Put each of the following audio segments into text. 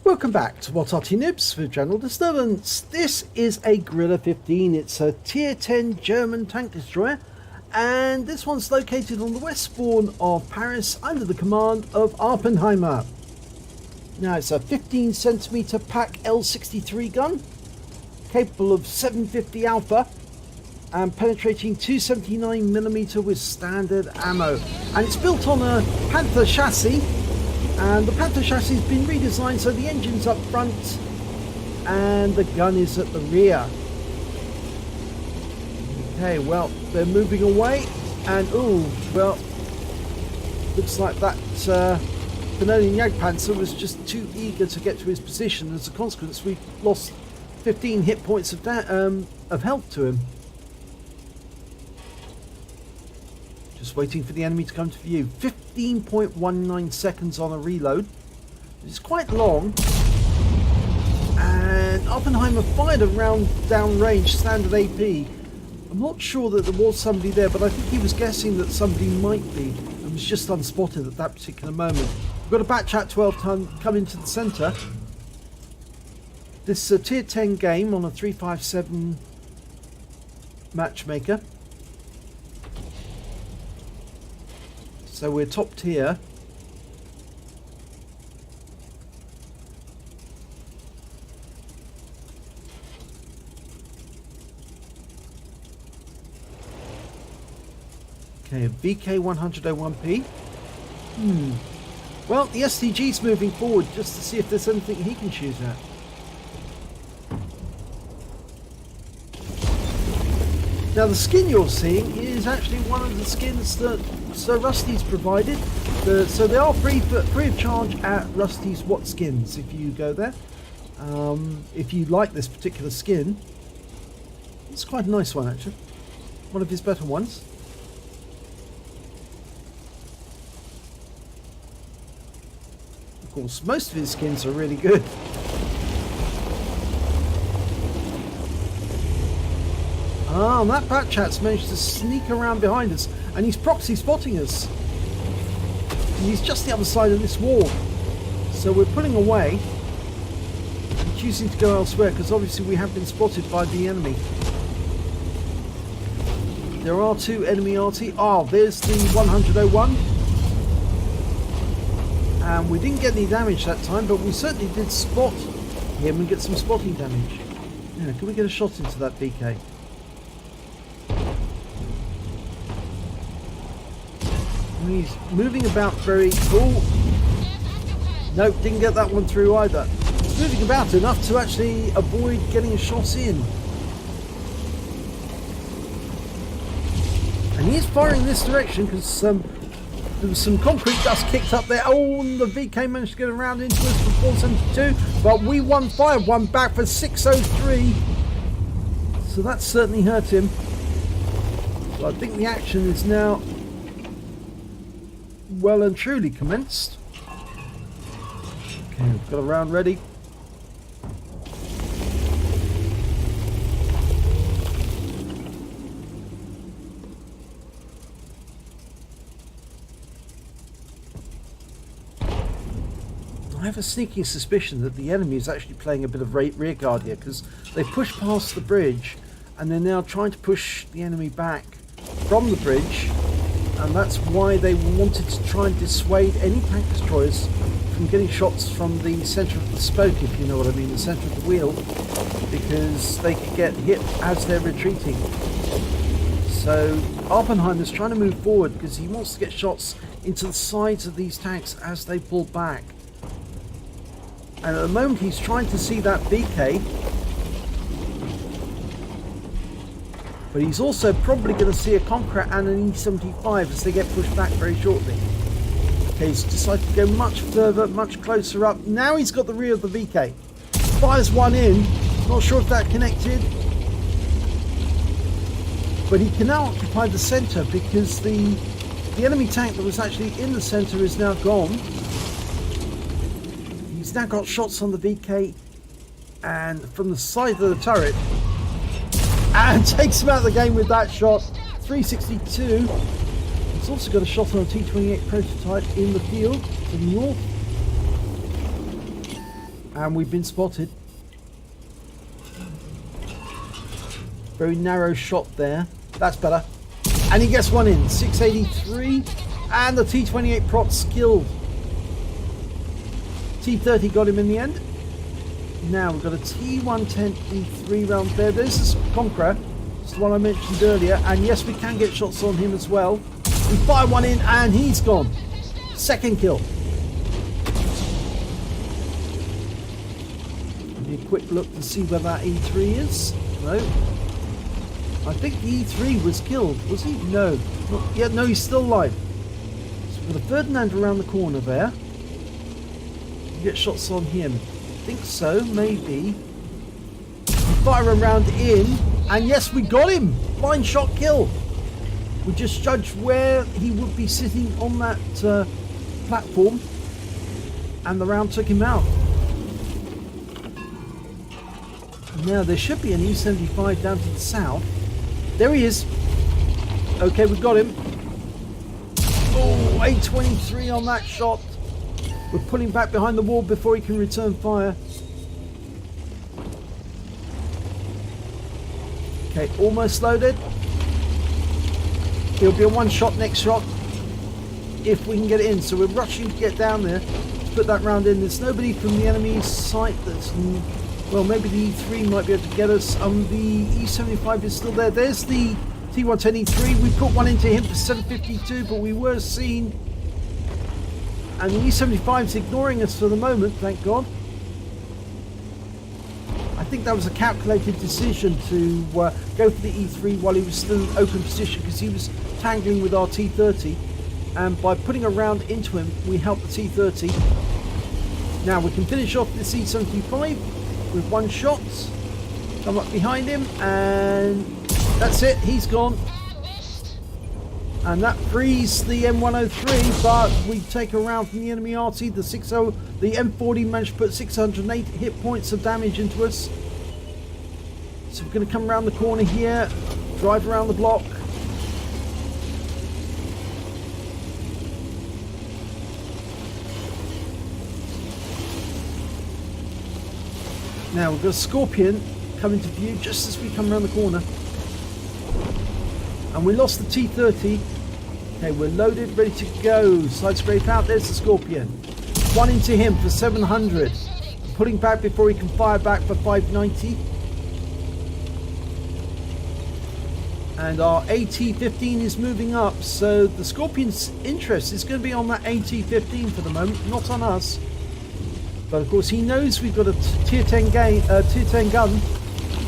Welcome back to What Arty Noobs for General Disturbance. This is a Grille 15. It's a tier 10 German tank destroyer, and this one's located on the west spawn of Paris under the command of Awppenheimer. Now it's a 15cm pack L63 gun, capable of 750 alpha and penetrating 279mm with standard ammo, and it's built on a Panther chassis. And the Panther chassis has been redesigned so the engine's up front and the gun is at the rear. Okay, well, they're moving away, and oh, well, looks like that Canadian Jagdpanzer was just too eager to get to his position. As a consequence, we've lost 15 hit points of health to him. Just waiting for the enemy to come to view. 15.19 seconds on a reload. It's quite long. And Awppenheimer fired a round downrange, standard AP. I'm not sure that there was somebody there, but I think he was guessing that somebody might be and was just unspotted at that particular moment. We've got a batch at 12 ton coming to the centre. This is a tier 10 game on a 357 matchmaker. So we're top tier. Okay, a VK101P. Well, the STG's moving forward just to see if there's anything he can choose at. Now the skin you're seeing is actually one of the skins that Sir Rusty's provided. So they are free of charge at Rusty's What Skins if you go there. If you like this particular skin, it's quite a nice one actually. One of his better ones. Of course, most of his skins are really good. And that Batchat's managed to sneak around behind us, and he's proxy spotting us. And he's just the other side of this wall. So we're pulling away and choosing to go elsewhere, because obviously we have been spotted by the enemy. There are two enemy Arty. There's the 101. And we didn't get any damage that time, but we certainly did spot him and get some spotting damage. Yeah, can we get a shot into that BK? He's moving about very cool. Nope, didn't get that one through either. He's moving about enough to actually avoid getting a shot in. And he is firing this direction because there was some concrete dust kicked up there. And the VK managed to get around into us for 472, but we fired one back for 603. So that certainly hurt him. So I think the action is now well and truly commenced. Okay, we've got a round ready. I have a sneaking suspicion that the enemy is actually playing a bit of rear guard here, because they pushed past the bridge and they're now trying to push the enemy back from the bridge. And that's why they wanted to try and dissuade any tank destroyers from getting shots from the centre of the spoke, if you know what I mean, the centre of the wheel, because they could get hit as they're retreating. So Awppenheimer's trying to move forward because he wants to get shots into the sides of these tanks as they pull back. And at the moment he's trying to see that BK, but he's also probably going to see a Conqueror and an E75 as they get pushed back very shortly. Okay, he's decided to go much further, much closer up. Now he's got the rear of the VK. Fires one in. Not sure if that connected. But he can now occupy the centre because the enemy tank that was actually in the centre is now gone. He's now got shots on the VK and from the side of the turret. And takes him out of the game with that shot. 362. He's also got a shot on a T28 prototype in the field to the north. And we've been spotted. Very narrow shot there. That's better. And he gets one in. 683. And the T28 prot's killed. T30 got him in the end. Now we've got a T110E3 round there. There's the Conqueror. It's the one I mentioned earlier. And yes, we can get shots on him as well. We fire one in and he's gone. Second kill. A quick look to see where that E3 is. No. I think the E3 was killed. Was he? No. Not yet. No, he's still alive. So we've got a Ferdinand around the corner there. You get shots on him. I think so. Maybe. We fire a round in. And yes, we got him. Blind shot kill. We just judged where he would be sitting on that platform. And the round took him out. Now there should be an E75 down to the south. There he is. Okay, we've got him. Oh, 823 on that shot. We're pulling back behind the wall before he can return fire. Okay, almost loaded. It'll be a one shot next shot if we can get it in. So we're rushing to get down there to put that round in. There's nobody from the enemy's site that's... Well, maybe the E3 might be able to get us. The E75 is still there. There's the T110E3. We put one into him for 752, but we were seen. And the E75 is ignoring us for the moment, thank God. I think that was a calculated decision to go for the E3 while he was still in open position because he was tangling with our T30. And by putting a round into him, we helped the T30. Now we can finish off this E75. With one shot, come up behind him, and that's it, he's gone. And that frees the M103, but we take a round from the enemy Arty. The M40 managed to put 608 hit points of damage into us. So we're going to come around the corner here, drive around the block. Now we've got a Scorpion coming to view just as we come around the corner. And we lost the T30. Okay, we're loaded, ready to go. Side scrape out, there's the Scorpion. One into him for 700. Pulling back before he can fire back for 590. And our AT-15 is moving up. So the Scorpion's interest is going to be on that AT-15 for the moment, not on us. But of course he knows we've got a tier 10 gun,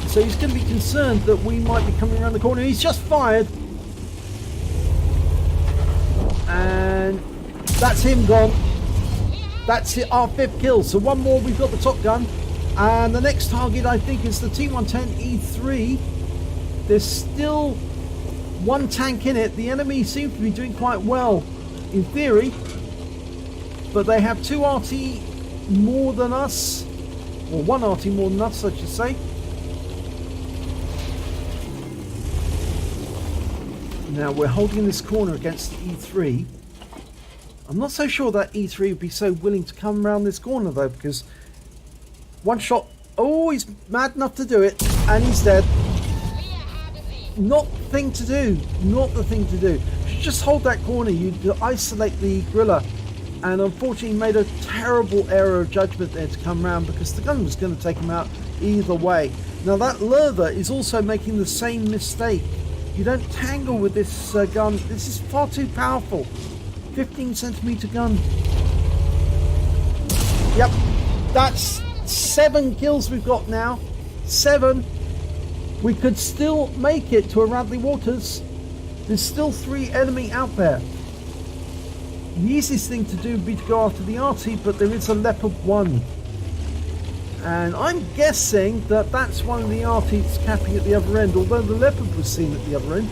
so he's going to be concerned that we might be coming around the corner. He's just fired, and that's him gone. That's it, our 5th kill. So one more, we've got the Top Gun, and the next target I think is the T110E3. There's still one tank in it. The enemy seems to be doing quite well in theory, but they have 2 Arty more than us, or 1 Arty more than us I should say. Now we're holding this corner against the E3. I'm not so sure that E3 would be so willing to come around this corner though, because one shot, oh, he's mad enough to do it, and he's dead. Not the thing to do, not the thing to do. You should just hold that corner, you isolate the Grille. And unfortunately made a terrible error of judgment there to come round, because the gun was going to take him out either way. Now that Lurver is also making the same mistake. You don't tangle with this gun. This is far too powerful. 15cm gun. Yep, that's 7 kills we've got now. 7. We could still make it to a Radley Walters. There's still 3 enemy out there. The easiest thing to do would be to go after the Arty, but there is a Leopard 1. And I'm guessing that that's one of the Arties capping at the other end, although the Leopard was seen at the other end.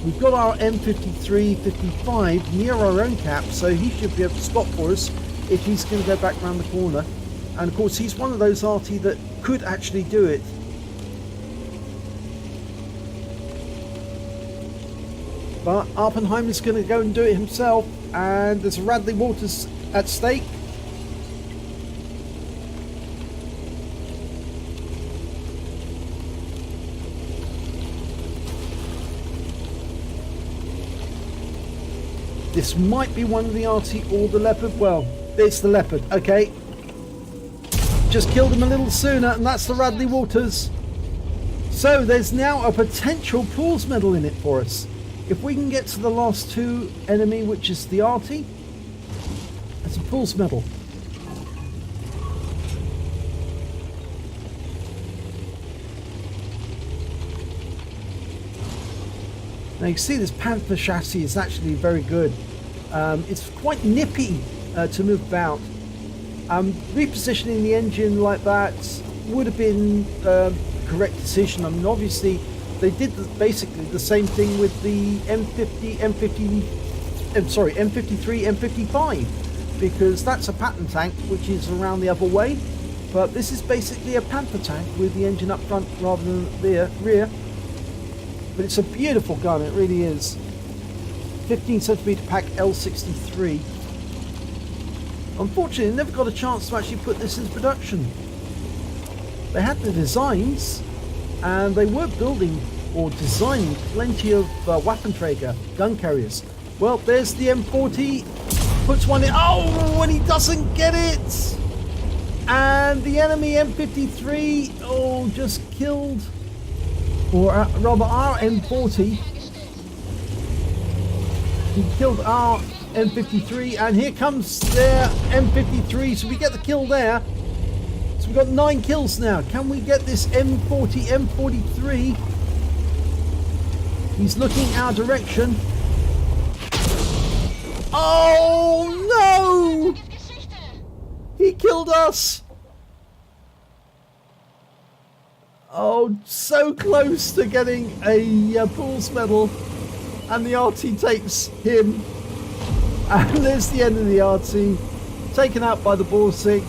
We've got our M53-55 near our own cap, so he should be able to spot for us if he's going to go back around the corner. And of course he's one of those Arty that could actually do it. But Awppenheimer's going to go and do it himself, and there's a Radley Walters at stake. This might be one of the Arty or the Leopard. Well, it's the Leopard, okay. Just killed him a little sooner, and that's the Radley Walters. So there's now a potential pools medal in it for us. If we can get to the last two enemy, which is the Arty, that's a pools medal. Now you can see this Panther chassis is actually very good. It's quite nippy to move about. Repositioning the engine like that would have been the correct decision. I mean, obviously they did basically the same thing with the M53, M55, because that's a Patton tank which is around the other way, but this is basically a Panther tank with the engine up front rather than the rear. But it's a beautiful gun, it really is. 15cm pack L63. Unfortunately, never got a chance to actually put this into production. They had the designs, and they were building or designing plenty of Waffenträger gun carriers. Well, there's the M40, puts one in. Oh, and he doesn't get it! And the enemy M53, oh, just killed, or rather our M40. He killed our M53, and here comes their M53, so we get the kill there. So we've got 9 kills now. Can we get this M40, M43? He's looking our direction. Oh no! He killed us! Oh, so close to getting a pools medal, and the Arty takes him. And there's the end of the Arty, taken out by the Borsig.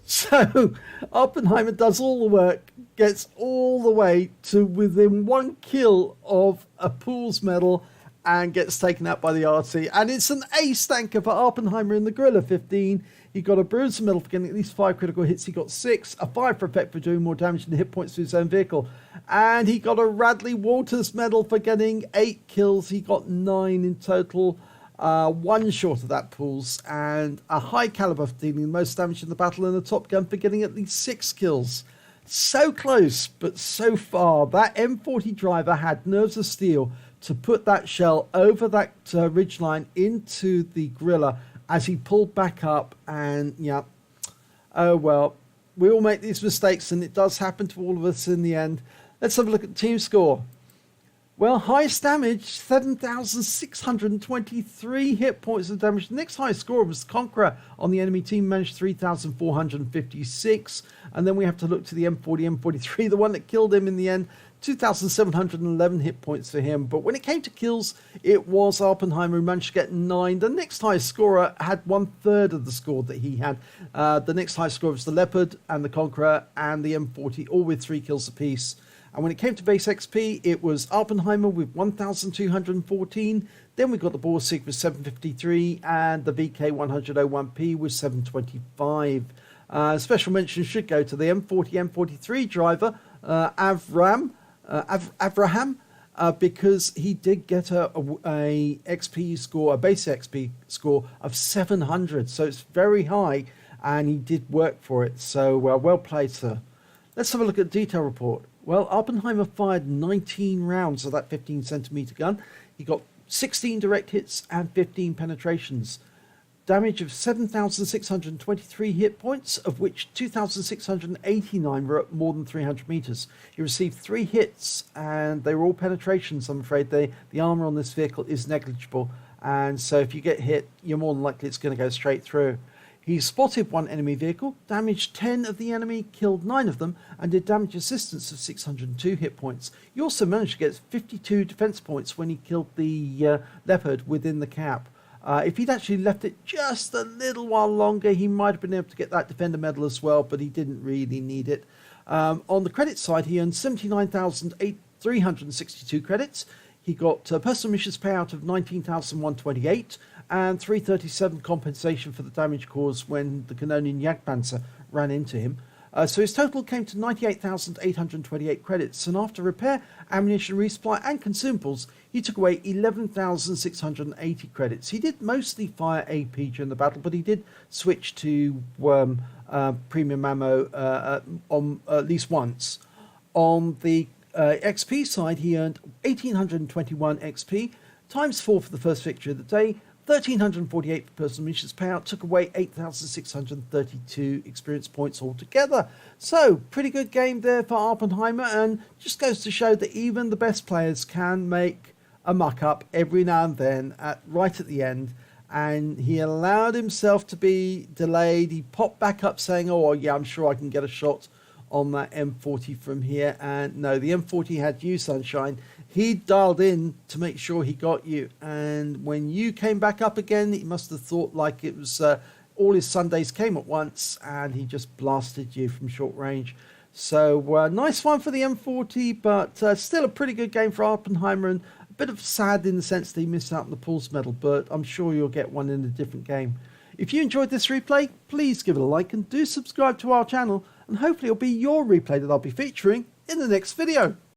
So Awppenheimer does all the work, gets all the way to within 1 kill of a pools medal, and gets taken out by the Arty. And it's an ace tanker for Awppenheimer in the Grille 15. He got a Bruiser medal for getting at least 5 critical hits. He got 6, a 5 for effect for doing more damage than the hit points to his own vehicle. And he got a Radley Walters medal for getting 8 kills. He got 9 in total, 1 short of that pools, and a high caliber for dealing the most damage in the battle, and a Top Gun for getting at least 6 kills. So close, but so far. That M40 driver had nerves of steel to put that shell over that ridgeline into the Grille as he pulled back up, and yeah, oh well, we all make these mistakes, and it does happen to all of us in the end. Let's have a look at the team score. Well, highest damage, 7,623 hit points of damage. The next highest score was the Conqueror on the enemy team, managed 3,456. And then we have to look to the M40, M43, the one that killed him in the end, 2,711 hit points for him. But when it came to kills, it was Awppenheimer who managed to get 9. The next highest scorer had 1/3 of the score that he had. The next highest scorer was the Leopard and the Conqueror and the M40, all with 3 kills apiece. And when it came to base XP, it was Awppenheimer with 1,214. Then we got the Borsig with 753, and the VK100-01P with 725. Special mention should go to the M40, M43 driver, Avraham, because he did get a XP score, a base XP score of 700. So it's very high, and he did work for it. So well played, sir. Let's have a look at the detail report. Well, Awppenheimer fired 19 rounds of that 15cm gun. He got 16 direct hits and 15 penetrations. Damage of 7,623 hit points, of which 2,689 were at more than 300 meters. He received 3 hits, and they were all penetrations. I'm afraid the armor on this vehicle is negligible, and so if you get hit, you're more than likely it's going to go straight through. He spotted 1 enemy vehicle, damaged 10 of the enemy, killed 9 of them, and did damage assistance of 602 hit points. He also managed to get 52 defense points when he killed the Leopard within the cap. If he'd actually left it just a little while longer, he might have been able to get that Defender medal as well, but he didn't really need it. On the credit side, he earned 79,008 362 credits. He got personal missions payout of 19,128 and 337 compensation for the damage caused when the Canonian Jagdpanzer ran into him. So his total came to 98,828 credits, and after repair, ammunition resupply and consumables, he took away 11,680 credits. He did mostly fire AP during the battle, but he did switch to premium ammo on at least once. On the XP side, he earned 1,821 XP, times 4 for the first victory of the day, 1,348 for personal missions payout, took away 8,632 experience points altogether. So, pretty good game there for Awppenheimer, and just goes to show that even the best players can make a muck-up every now and then, right at the end. And he allowed himself to be delayed. He popped back up saying, oh, yeah, I'm sure I can get a shot on that M40 from here. And no, the M40 had you, Sunshine. He dialed in to make sure he got you, and when you came back up again, he must have thought like it was all his Sundays came at once, and he just blasted you from short range. So nice one for the M40, but still a pretty good game for Awppenheimer, and a bit of sad in the sense that he missed out on the Pulse Medal, but I'm sure you'll get one in a different game. If you enjoyed this replay, please give it a like and do subscribe to our channel, and hopefully it'll be your replay that I'll be featuring in the next video.